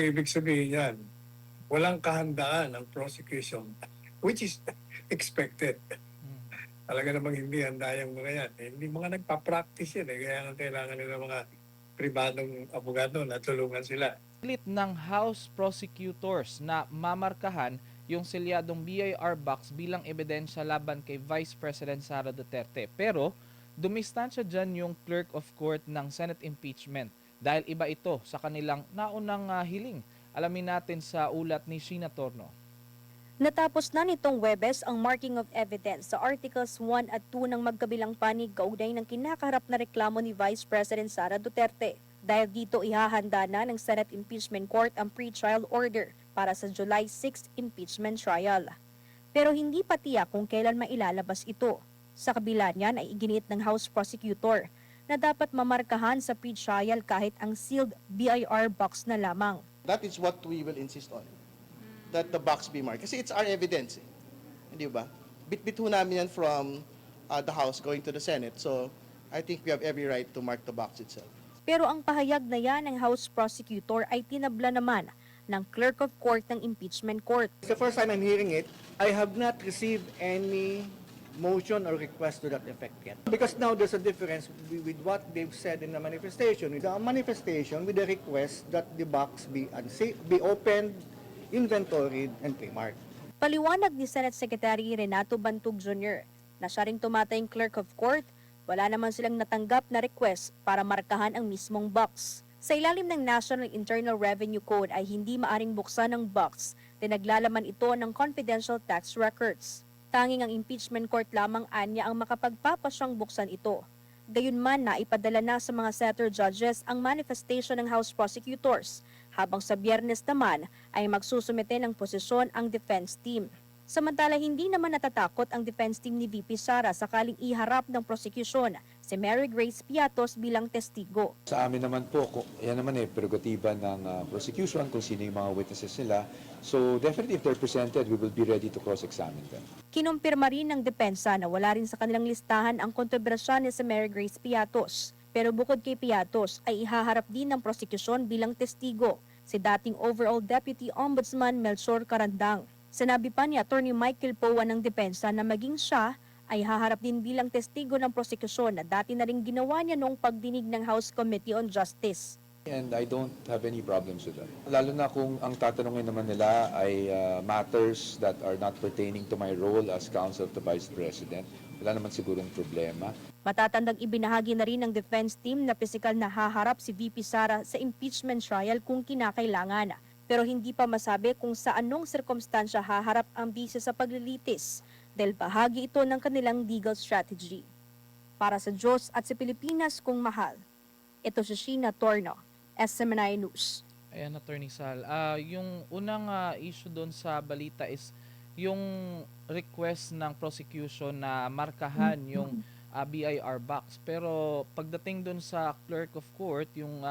ang ibig sabihin yan. Walang kahandaan ang prosecution, which is expected. Talaga namang hindi handa yung mga yan. Hindi mga nagpa-practice yan. Kaya nga kailangan nila mga pribadong abogado na tulungan sila. Pilit ng House prosecutors na mamarkahan yung selyadong BIR box bilang ebidensya laban kay Vice President Sara Duterte. Pero dumistansya dyan yung clerk of court ng Senate impeachment dahil iba ito sa kanilang naunang hiling. Alamin natin sa ulat ni Sheena Torno. Natapos na nitong Webes ang marking of evidence sa Articles 1 at 2 ng magkabilang panig kaugnay ng kinakaharap na reklamo ni Vice President Sara Duterte. Dahil dito ihahanda na ng Senate Impeachment Court ang pre-trial order para sa July 6 impeachment trial. Pero hindi pa tiyak kung kailan mailalabas ito. Sa kabila niyan ay iginit ng House Prosecutor na dapat mamarkahan sa pre-trial kahit ang sealed BIR box na lamang. That is what we will insist on. That the box be marked. Kasi it's our evidence. Hindi ba? Bit-bit ho namin yan from the House going to the Senate. So, I think we have every right to mark the box itself. Pero ang pahayag na yan ng House Prosecutor ay tinabla naman ng Clerk of Court ng Impeachment Court. It's the first time I'm hearing it. I have not received any motion or request to that effect yet. Because now there's a difference with what they've said in the manifestation. The manifestation with the request that the box be opened, inventoried, and pre-marked. Paliwanag ni Senate Secretary Renato Bantug Jr. na siya ring tumatayong Clerk of Court, wala naman silang natanggap na request para markahan ang mismong box. Sa ilalim ng National Internal Revenue Code ay hindi maaring buksan ang box na naglalaman ito ng confidential tax records. Tanging ang impeachment court lamang anya ang makapagpapasyang buksan ito. Gayunman na ipadala na sa mga senator judges ang manifestation ng House prosecutors, habang sa Biyernes naman ay magsusumite ng posisyon ang defense team. Samantala hindi naman natatakot ang defense team ni VP Sara sakaling iharap ng prosecution si Mary Grace Piatos bilang testigo. Sa amin naman po, yan naman prerogatiba ng prosecution kung sino yung mga witnesses nila. So definitely if they're presented, we will be ready to cross-examine them. Kinumpirma rin ng depensa na wala rin sa kanilang listahan ang kontrobersya ni si Mary Grace Piatos. Pero bukod kay Piatos ay ihaharap din ng prosecution bilang testigo si dating Overall Deputy Ombudsman Melchor Carandang. Sinabi pa ni Attorney Michael Poa ng depensa na maging siya ay haharap din bilang testigo ng prosekusyon na dati na rin ginawa niya noong pagdinig ng House Committee on Justice. And I don't have any problems with that. Lalo na kung ang tatanungin naman nila ay matters that are not pertaining to my role as counsel of the Vice President. Wala naman sigurong problema. Matatandang ibinahagi na rin ng defense team na pisikal na haharap si VP Sara sa impeachment trial kung kinakailangan. Pero hindi pa masabi kung sa anong sirkumstansya haharap ang bise sa paglilitis dahil bahagi ito ng kanilang legal strategy. Para sa Diyos at sa Pilipinas kung mahal, ito si Sheena Torno, SMNI News. Ayan, Attorney Sal. Yung unang issue doon sa balita is yung request ng prosecution na markahan yung BIR box. Pero pagdating doon sa Clerk of Court, yung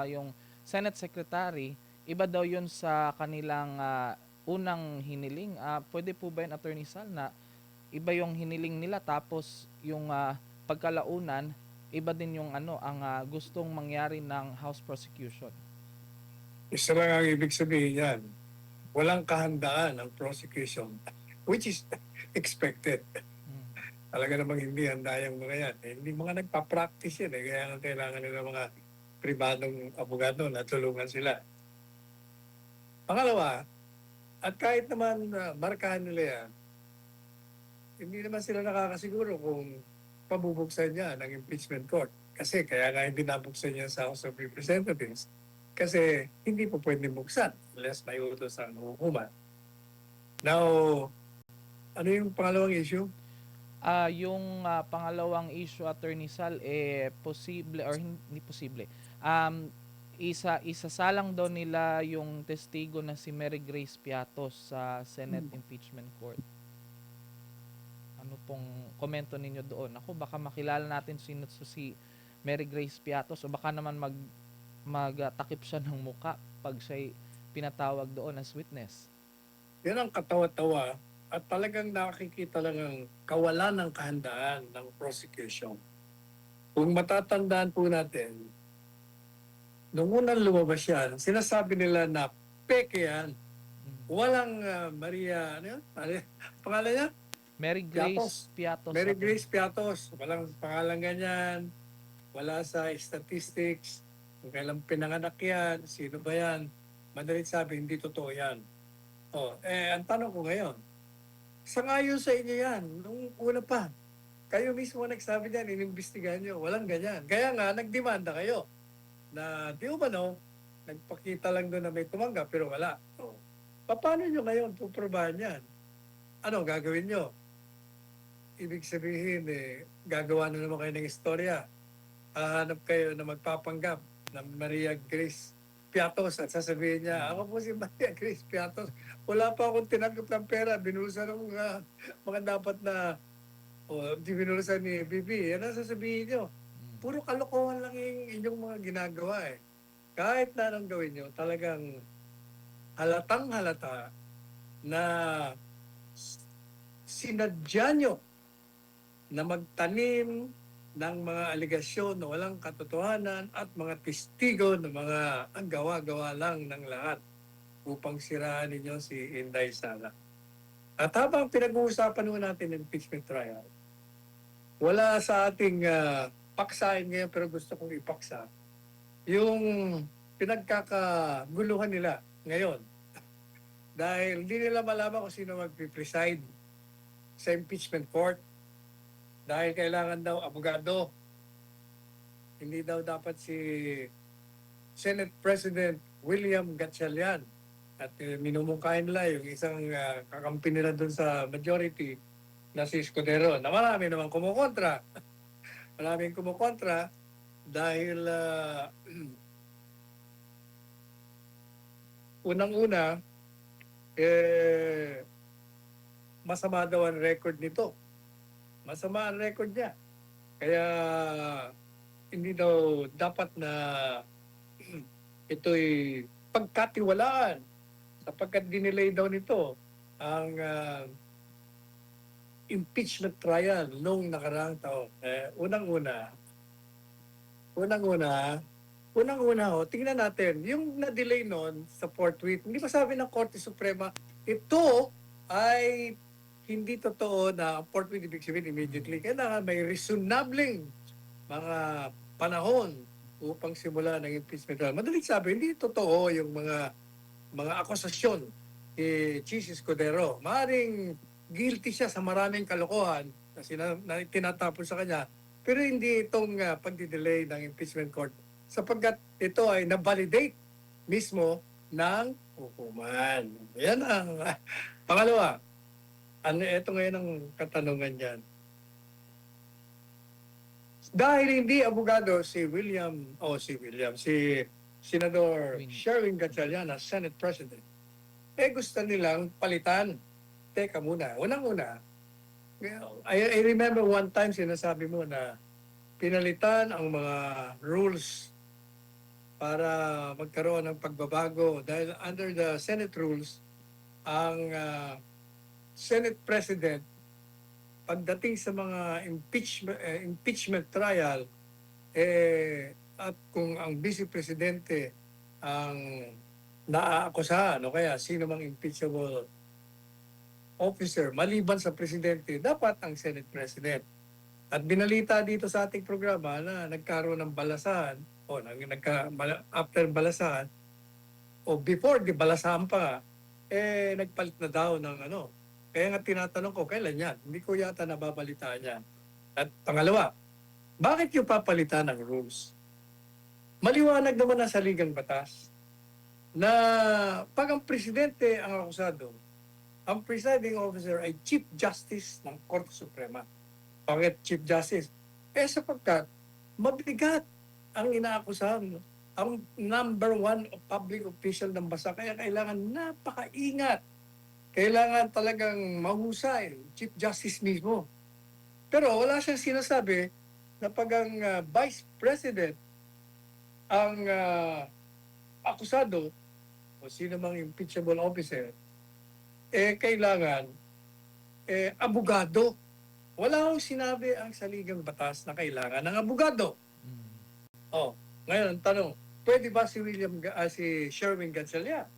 yung Senate Secretary, iba daw yun sa kanilang unang hiniling. Pwede po ba yun, Attorney Sal, na iba yung hiniling nila tapos yung pagkalaunan, iba din yung ang gustong mangyari ng House prosecution? Isa lang ang ibig sabihin yan. Walang kahandaan ang prosecution, which is expected. Talaga namang hindi handa yung mga yan. Hindi mga nagpa-practice yan. Kaya nga kailangan nila mga pribadong abogado na tulungan sila. Pangalawa, at kahit naman markahan nila yan, hindi naman sila nakakasiguro kung pabubuksan niya ng impeachment court. Kasi kaya nga hindi nabuksan niya sa House of Representatives. Kasi hindi po pwede buksan unless may utos ang hukuman. Now, ano yung pangalawang issue? Yung pangalawang issue, Attorney Sal, posible or hindi posible. Isasalang daw nila yung testigo na si Mary Grace Piatos sa Senate Impeachment Court. Ano pong komento ninyo doon? Ako, baka makilala natin si Mary Grace Piatos o baka naman magtakip siya ng muka pag siya'y pinatawag doon as witness. Yan ang katawa-tawa at talagang nakikita lang ang kawalan ng kahandaan ng prosecution. Kung matatandaan po natin, nung unang lumabas yan, sinasabi nila na peke yan. Walang Maria, ano yun? Pangalan niya? Mary Grace Piatos. Mary Atty. Grace Piatos. Walang pangalan ganyan. Wala sa statistics. Kung kailan pinanganak yan, sino ba yan? Madalit sabi, hindi totoo yan. Ang tanong ko ngayon, sangayon sa inyo yan, nung una pa. Kayo mismo nagsabi diyan, inimbestigahan nyo. Walang ganyan. Kaya nga, nagdemanda kayo. Na di ba no, nagpakita lang doon na may tumanggap, pero wala. Paano nyo ngayon puprobahan yan? Ano gagawin nyo? Ibig sabihin, gagawa na naman kayo ng istorya. Hahanap kayo na magpapanggap ng Maria Grace Piatos at sasabihin niya, ako po si Maria Grace Piatos. Wala pa akong tinanggap ng pera. Binuhusan ng mga dapat na di binuhusan ni Bibi. Yan ang sasabihin nyo. Puro kalokohan lang yung inyong mga ginagawa eh. Kahit na anong gawin nyo, talagang halatang halata na sinadya nyo na magtanim ng mga aligasyon na walang katotohanan at mga testigo ng mga ang gawa-gawa lang ng lahat upang siraan ninyo si Inday Sara. At habang pinag-uusapan naman natin ng impeachment trial, wala sa ating paksain ngayon pero gusto kong ipaksa yung pinagkakaguluhan nila ngayon. Dahil hindi nila malaman kung sino mag-preside sa impeachment court. Dahil kailangan daw abogado. Hindi daw dapat si Senate President William Gatchalian. At minumungkahin nila yung isang kakampi nila doon sa majority na si Escudero. Na marami naman kumukontra. Maraming kumukontra dahil unang-una, masama daw ang record nito. Masama ang record niya. Kaya hindi daw dapat na ito'y pagkatiwalaan sapagkat dinelay daw nito ang impeachment trial noong nakaraang taon. Unang-una, tingnan natin, yung na-delay noon sa Fort Wheat, hindi pa sabi ng Korte Suprema, ito ay hindi totoo na Fort Wheat ibig sabihin immediately. Kailangan may reasonabling mga panahon upang simula ng impeachment trial. Madaling sabi, hindi totoo yung mga akusasyon ni Chis Escudero. Maaring guilty siya sa maraming kalokohan na tinatapon sa kanya, pero hindi itong pagdidelay ng impeachment court sapagkat ito ay na-validate mismo ng hukuman. Yan ang pangalawa. Ito ngayon ang katanungan niyan. Dahil hindi abogado si Senador Sherwin Gatchalian as Senate President, gusto nilang palitan. Teka muna, unang-una, I remember one time sinasabi mo na pinalitan ang mga rules para magkaroon ng pagbabago dahil under the Senate rules, ang Senate President pagdating sa mga impeachment trial at kung ang Vice Presidente ang naaakusahan o kaya sino mang impeachable officer maliban sa Presidente, dapat ang Senate President. At binalita dito sa ating programa na nagkaroon ng balasahan o after balasahan o before di balasahan pa nagpalit na daw ng Kaya nga tinatanong ko, kailan yan? Hindi ko yata nababalitaan yan. At pangalawa, bakit yung papalitan ng rules? Maliwanag naman na sa ligang batas na pag ang presidente ang akusado, ang presiding officer ay Chief Justice ng Korte Suprema. Bakit Chief Justice? Sapagkat mabigat ang inaakusahan. Ang number one public official ng bansa. Kaya kailangan napakaingat. Kailangan talagang mahusay, Chief Justice mismo. Pero wala siyang sinasabi na pag ang Vice President ang akusado o sino mang impeachable officer, kailangan abogado. Wala akong sinabi ang saligang batas na kailangan ng abogado. Ngayon ang tanong, pwede ba si Sherwin Gatchalian?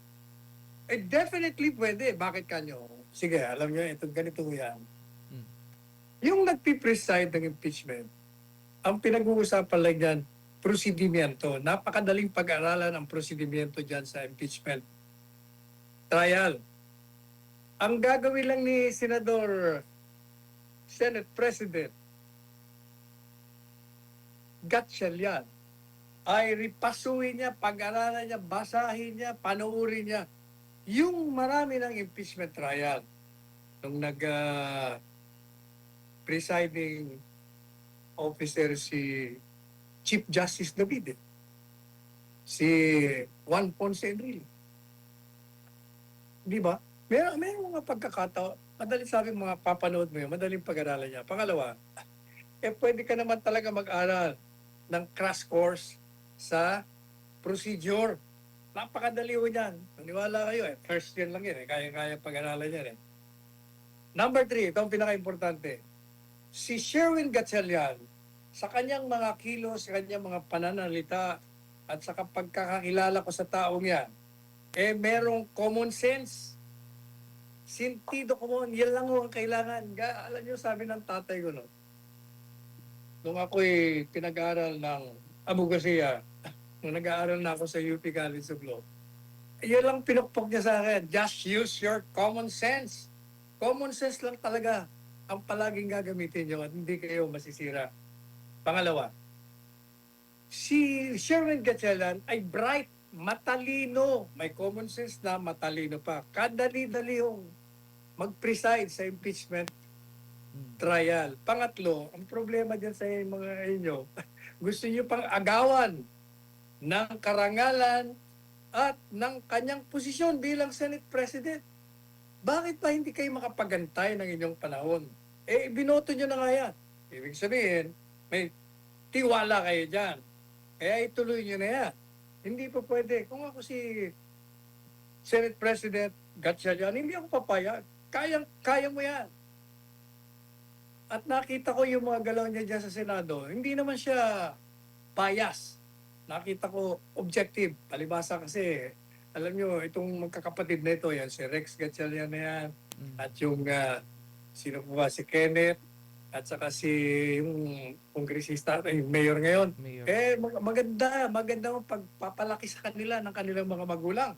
Definitely pwede. Bakit kanyo? Sige, alam nyo, ito ganito yan. Mm. Yung nagpipreside ng impeachment, ang pinag-uusapan lang yan, prosedimento. Napakadaling pag-aralan ang prosedimento dyan sa impeachment trial. Ang gagawin lang ni Senate President Gatchalian ay ripasuhin niya, pag-aralan niya, basahin niya, panoorin niya yung marami ng impeachment trial nung presiding officer si Chief Justice David, si Juan Ponce Enrile. Di ba? May mga pagkakataon, madali sabi mga papanood mo yun, madaling pag-aralan niya. Pangalawa, pwede ka naman talaga mag-aral ng crash course sa procedure. Napakadali ho yan. Maniwala kayo First year lang yan Kaya-kaya pag-aralan yan Number 3, ito ang pinaka-importante. Si Sherwin Gatchalian, sa kanyang mga kilos, sa kanyang mga pananalita, at sa pagkakakilala ko sa taong yan, merong common sense. Sentido común, yan lang ho ang kailangan. Alam niyo, sabi ng tatay ko, nung ako'y pinag-aaral ng abogasiya, nung nag-aaral na ako sa UP College of Law, yun lang pinukpok niya sa akin, just use your common sense. Common sense lang talaga ang palaging gagamitin niyo at hindi kayo masisira. Pangalawa, si Sherwin Gatchalian ay bright, matalino, may common sense na matalino pa. Kadali-dali yung mag-preside sa impeachment trial. Pangatlo, ang problema dyan sa mga inyo, gusto niyo pang agawan ng karangalan at ng kanyang posisyon bilang Senate President. Bakit ba hindi kayo makapagantay ng inyong panahon? Binoto nyo na nga yan. Ibig sabihin, may tiwala kayo dyan. Kaya ituloy nyo na yan. Hindi pa pwede. Kung ako si Senate President Gatchalian, hindi ako papayag. Kaya mo yan. At nakita ko yung mga galaw niya dyan sa Senado, hindi naman siya bias. Nakita ko objective. Palibasa kasi, alam nyo, itong magkakapatid na ito, yan, si Rex Gatchalian na yan, at yung, sino po ba, si Kenneth, at saka si yung kongresista, yung mayor ngayon. Mayor. Maganda ang pagpapalaki sa kanila ng kanilang mga magulang.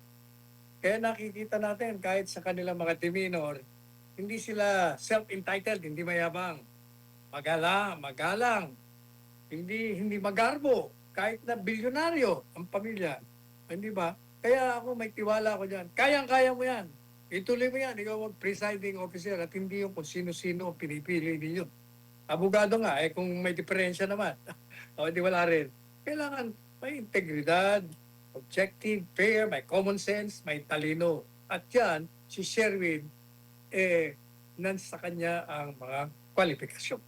Kaya nakikita natin, kahit sa kanilang mga demeanor, hindi sila self-entitled, hindi mayabang. Magalang. Hindi magarbo. Kahit na bilyonaryo ang pamilya. Hindi ba? Kaya ako may tiwala ako dyan. Kayang-kaya mo yan. Ituloy mo yan. Ikaw ang presiding officer at hindi yung kung sino-sino ang pinipili ninyo. Abogado nga, kung may diferensya naman. O, di wala rin. Kailangan may integridad, objective, fair, may common sense, may talino. At yan, si Sherwin, nasa kanya ang mga kwalifikasyon.